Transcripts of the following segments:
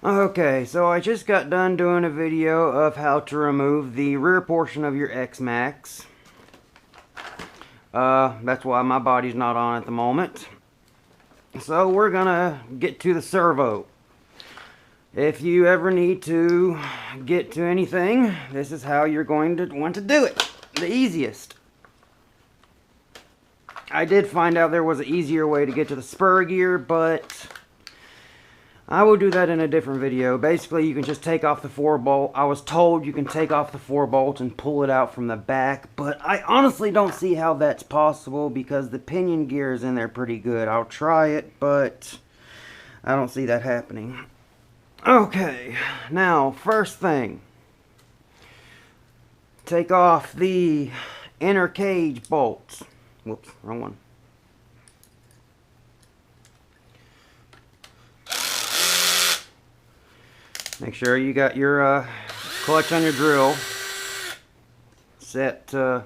Okay, so I just got done doing a video of how to remove the rear portion of your X-Maxx. That's why my body's not on at the moment. So we're gonna get to the servo. If you ever need to get to anything, this is how you're going to want to do it. The easiest. I did find out there was an easier way to get to the spur gear, but I will do that in a different video. Basically, you can just take off the 4-bolt. I was told you can take off the 4-bolt and pull it out from the back, but I honestly don't see how that's possible because the pinion gear is in there pretty good. I'll try it, but I don't see that happening. Okay, now, first thing. Take off the inner cage bolts. Whoops, wrong one. Make sure you got your clutch on your drill set so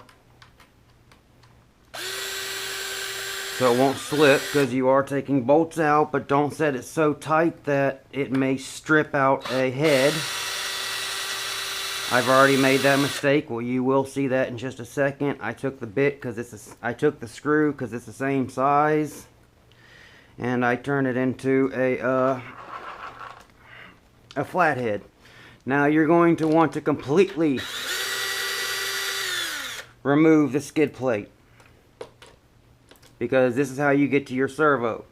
it won't slip, because you are taking bolts out, but don't set it so tight that it may strip out a head. I've already made that mistake. Well, you will see that in just a second. I took the bit because I took the screw because it's the same size, and I turned it into a flathead. Now you're going to want to completely remove the skid plate, because this is how you get to your servo.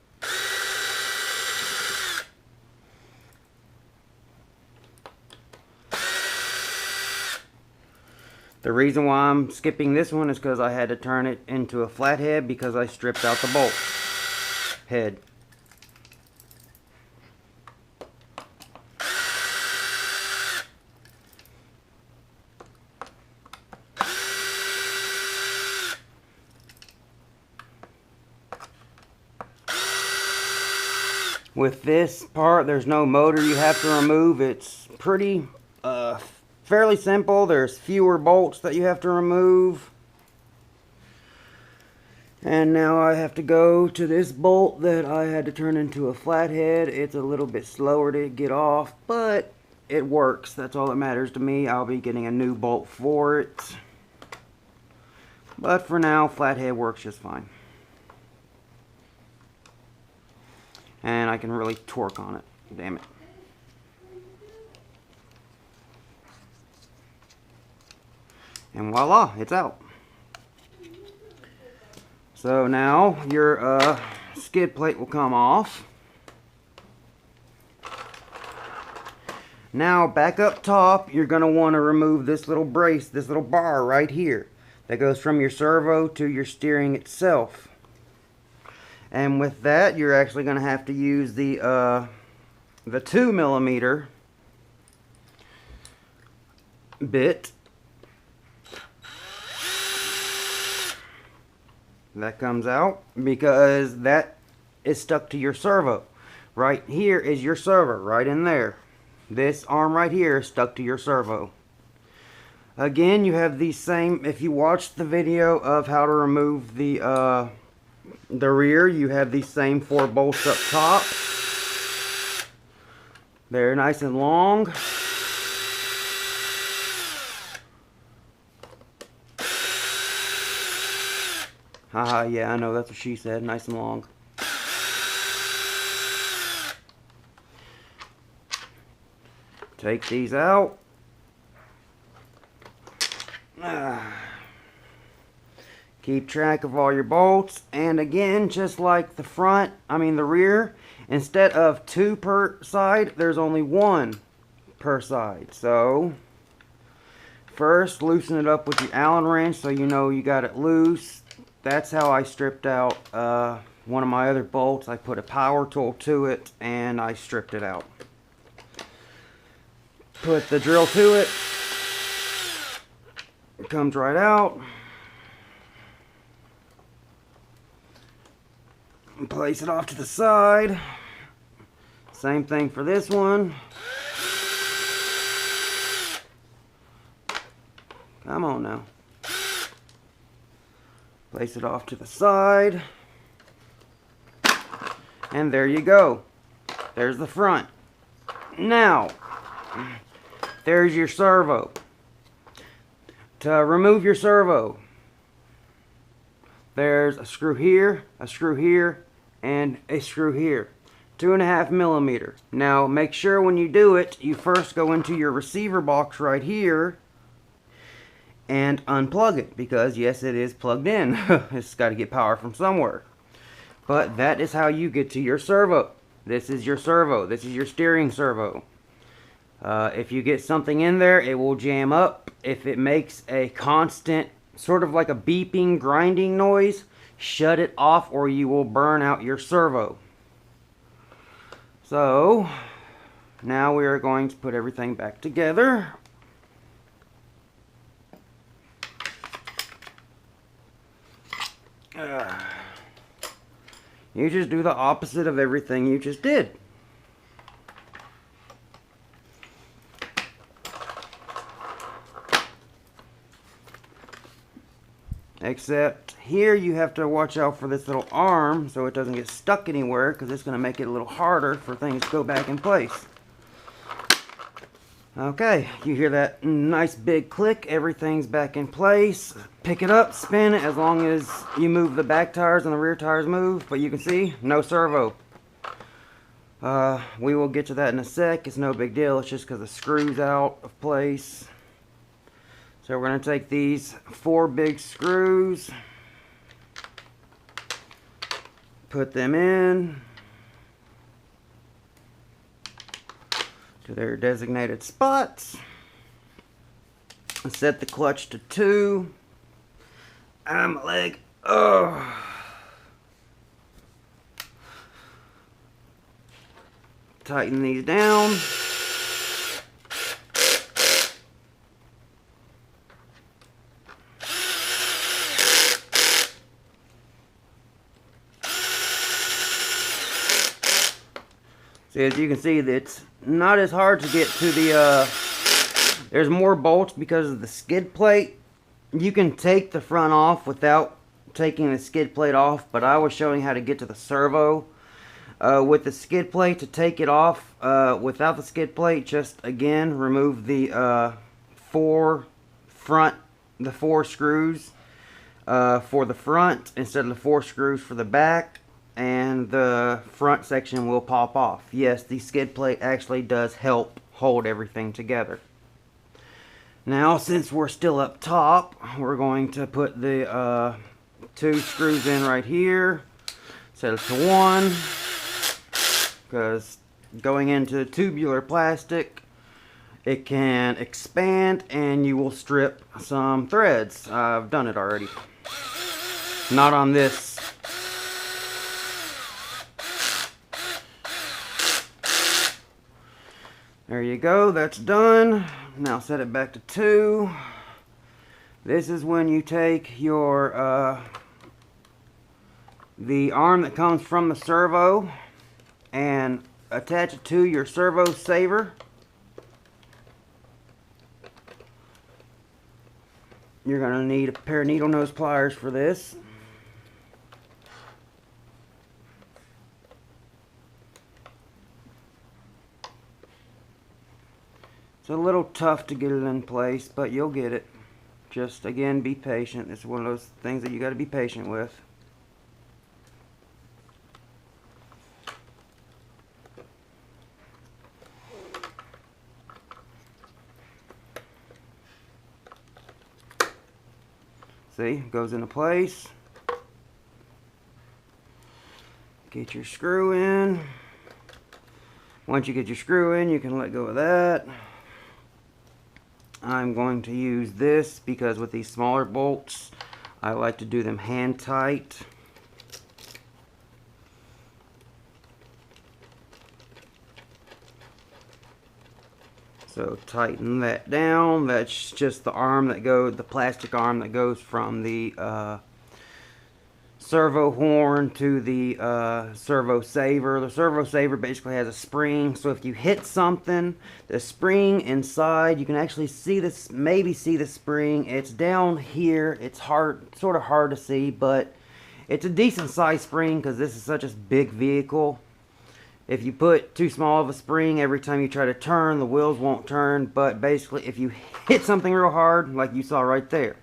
The reason why I'm skipping this one is because I had to turn it into a flathead because I stripped out the bolt head. With this part, there's no motor you have to remove. It's pretty fairly simple. There's fewer bolts that you have to remove. And now I have to go to this bolt that I had to turn into a flathead. It's a little bit slower to get off, but it works. That's all that matters to me. I'll be getting a new bolt for it. But for now, flathead works just fine. And I can really torque on it. Damn it. And voila, it's out. So now your skid plate will come off. Now back up top, you're going to want to remove this little brace, this little bar right here that goes from your servo to your steering itself. And with that, you're actually going to have to use the 2mm bit that comes out, because that is stuck to your servo. Right here is your servo, right in there. This arm right here is stuck to your servo. Again, you have these same, if you watched the video of how to remove the rear, you have these same 4 bolts up top. They're nice and long. Haha, yeah, I know, that's what she said, nice and long. Take these out. Keep track of all your bolts, and again, just like the rear, instead of 2 per side, there's only 1 per side. So first, loosen it up with your Allen wrench so you know you got it loose. That's how I stripped out one of my other bolts. I put a power tool to it and I stripped it out. Put the drill to it. It comes right out. And place it off to the side. Same thing for this one. Come on now. Place it off to the side. And there you go. There's the front. Now, there's your servo. To remove your servo, there's a screw here, and a screw here. 2.5 millimeter. Now, make sure when you do it, you first go into your receiver box right here and unplug it, because yes, it is plugged in. It's got to get power from somewhere. But that is how you get to your servo. This is your servo. This is your steering servo. If you get something in there, it will jam up. If it makes a constant, sort of like a beeping, grinding noise, shut it off or you will burn out your servo. So, now we are going to put everything back together. You just do the opposite of everything you just did. Except here you have to watch out for this little arm so it doesn't get stuck anywhere, because it's going to make it a little harder for things to go back in place. Okay, you hear that nice big click, everything's back in place. Pick it up, spin it, as long as you move the back tires and the rear tires move, but you can see, no servo. We will get to that in a sec, it's no big deal, it's just because the screw's out of place. So we're going to take these 4 big screws, put them in to their designated spots, and set the clutch to 2. My leg. Oh. Tighten these down. So as you can see, it's not as hard to get to the, there's more bolts because of the skid plate. You can take the front off without taking the skid plate off, but I was showing how to get to the servo with the skid plate. To take it off without the skid plate, just again remove the 4 screws for the front instead of the 4 screws for the back, and the front section will pop off. Yes, the skid plate actually does help hold everything together. Now, since we're still up top, we're going to put the 2 screws in right here. Set it to 1, because going into tubular plastic, it can expand and you will strip some threads. I've done it already. Not on this. There you go, that's done. Now set it back to 2. This is when you take your the arm that comes from the servo and attach it to your servo saver. You're going to need a pair of needle nose pliers for this. It's a little tough to get it in place, but you'll get it. Just, again, be patient. It's one of those things that you got to be patient with. See, goes into place. Get your screw in. Once you get your screw in, you can let go of that. I'm going to use this because with these smaller bolts, I like to do them hand tight. So tighten that down. That's just the arm that goes, the plastic arm that goes from the servo horn to the servo saver. The servo saver basically has a spring, so if you hit something, the spring inside, you can actually see this, maybe see the spring. It's down here. It's hard, sort of hard to see, but it's a decent sized spring because this is such a big vehicle. If you put too small of a spring, every time you try to turn, the wheels won't turn. But basically, if you hit something real hard, like you saw right there,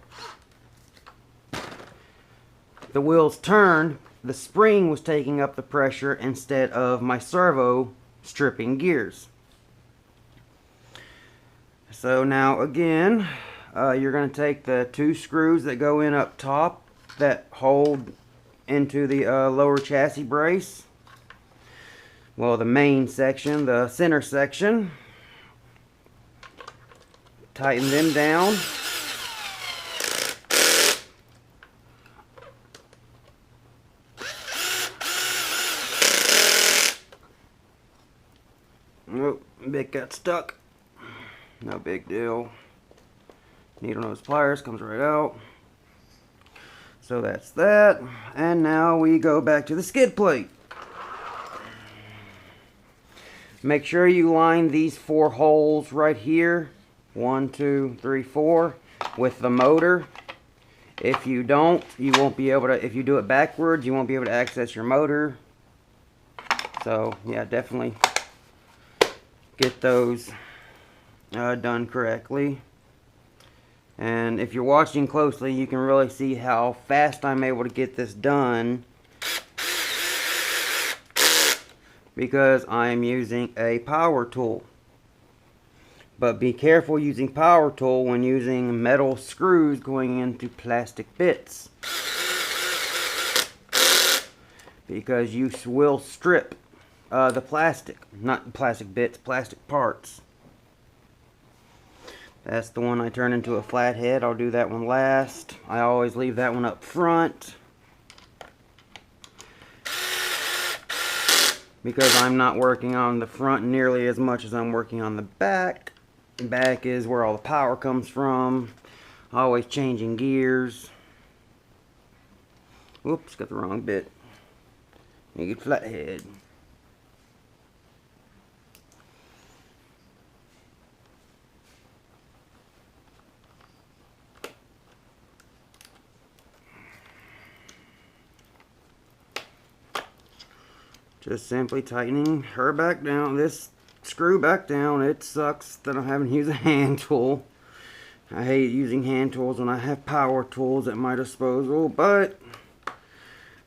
the wheels turned, the spring was taking up the pressure instead of my servo stripping gears. So now again, you're going to take the 2 screws that go in up top that hold into the lower chassis brace. Well, the main section, the center section. Tighten them down. Oh, bit got stuck. No big deal. Needle nose pliers comes right out. So that's that. And now we go back to the skid plate. Make sure you line these 4 holes right here, 1, 2, 3, 4, with the motor. If you don't, you won't be able to, if you do it backwards, you won't be able to access your motor. So yeah, definitely get those done correctly. And if you're watching closely, you can really see how fast I'm able to get this done, because I'm using a power tool. But be careful using power tool when using metal screws going into plastic bits, because you will strip the plastic, not plastic bits, plastic parts. That's the one I turn into a flathead. I'll do that one last. I always leave that one up front, because I'm not working on the front nearly as much as I'm working on the back. The back is where all the power comes from. Always changing gears. Whoops, got the wrong bit. Need flathead. Just simply tightening her back down, this screw back down. It sucks that I'm having to use a hand tool. I hate using hand tools when I have power tools at my disposal, but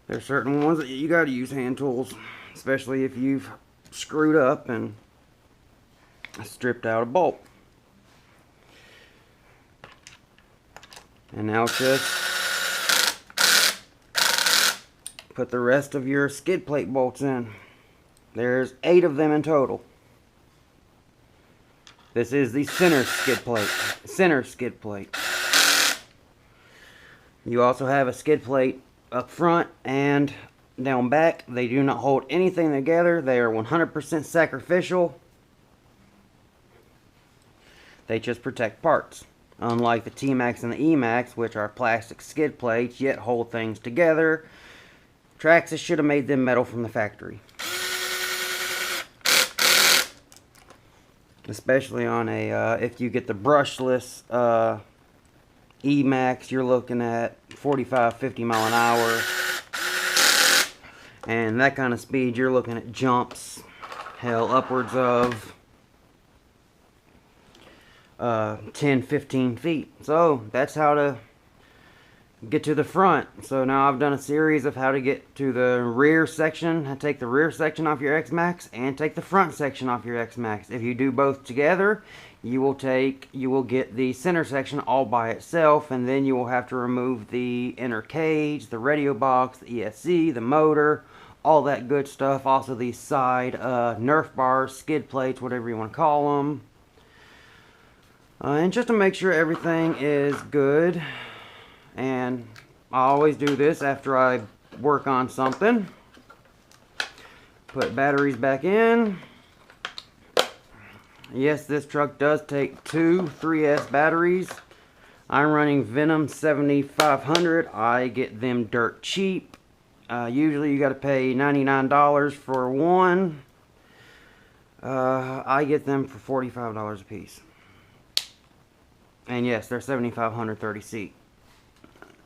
there's certain ones that you gotta use hand tools, especially if you've screwed up and stripped out a bolt. And now just put the rest of your skid plate bolts in. There's 8 of them in total. This is the center skid plate. Center skid plate. You also have a skid plate up front and down back. They do not hold anything together. They are 100% sacrificial. They just protect parts. Unlike the T-Max and the E-Max, which are plastic skid plates, yet hold things together. Traxxas should have made them metal from the factory. Especially on a, if you get the brushless E-Max, you're looking at 45, 50 mile an hour. And that kind of speed, you're looking at jumps, hell, upwards of 10, 15 feet. So that's how to get to the front. So now I've done a series of how to get to the rear section, take the rear section off your X-Maxx and take the front section off your X-Maxx. If you do both together, you will get the center section all by itself, and then you will have to remove the inner cage, the radio box, the ESC, the motor, all that good stuff. Also the side Nerf bars, skid plates, whatever you want to call them. And just to make sure everything is good. And I always do this after I work on something. Put batteries back in. Yes, this truck does take 2 3S batteries. I'm running Venom 7500. I get them dirt cheap. Usually you got to pay $99 for one. I get them for $45 a piece. And yes, they're 7500 30 seat.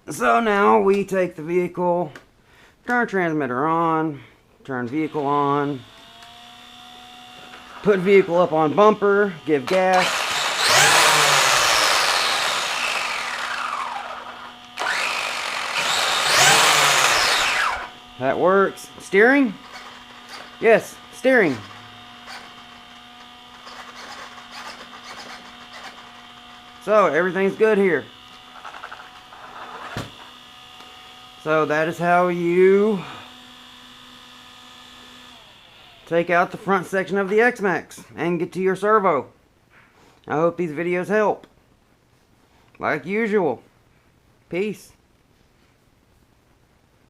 So now we take the vehicle, turn transmitter on, turn vehicle on, Put vehicle up on bumper, give gas. That works. Steering? Yes, steering. So everything's good here. So that is how you take out the front section of the X-Maxx and get to your servo. I hope these videos help. Like usual. Peace.